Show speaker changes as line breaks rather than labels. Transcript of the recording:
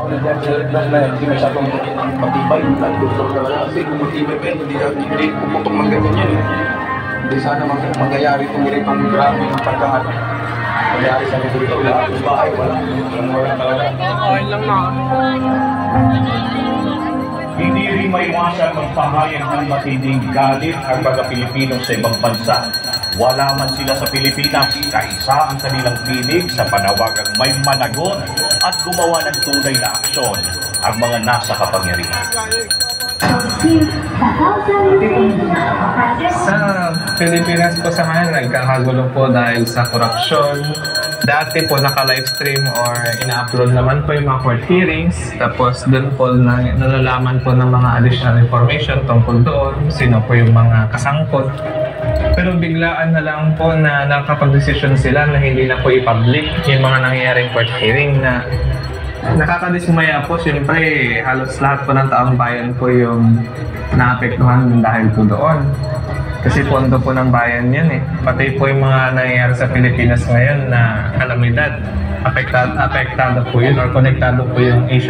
ako na hindi masyadong matibay. Nag-doktor talaga kasi kung matibay pa hindi puputong ng ganyan yan. Hindi sana mangyayari itong ganitong grabe ng pagkahat. Mangyayari sa dito, lahat ng bahay, wala talaga.
Okay lang na.
Hindi rin maiwasan magpahayag ng matinding galit ang mga Pilipino sa ibang bansa. Wala man sila sa Pilipinas, kaisa ang kanilang tinig sa panawagang may managot at gumawa ng tunay na aksyon ang mga nasa kapangyarihan.
Sa Pilipinas po sa ngayon, nagkakagulo po dahil sa korupsyon. Dati po naka-livestream or ina-upload naman po yung mga court hearings. Tapos doon po nalalaman po ng mga additional information tungkol doon, sino po yung mga kasangkot. Pero biglaan na lang po na nakapag-desisyon sila na hindi na po i-public yung mga nangyayaring court hearing na nakakadismaya po. Siyempre, halos lahat po ng taong bayan po yung naapektuhan dahil po doon. Kasi pondo po ng bayan yan eh. Pati po yung mga nangyayari sa Pilipinas ngayon na kalamidad. Apektado po yun or konektado po yung Asia.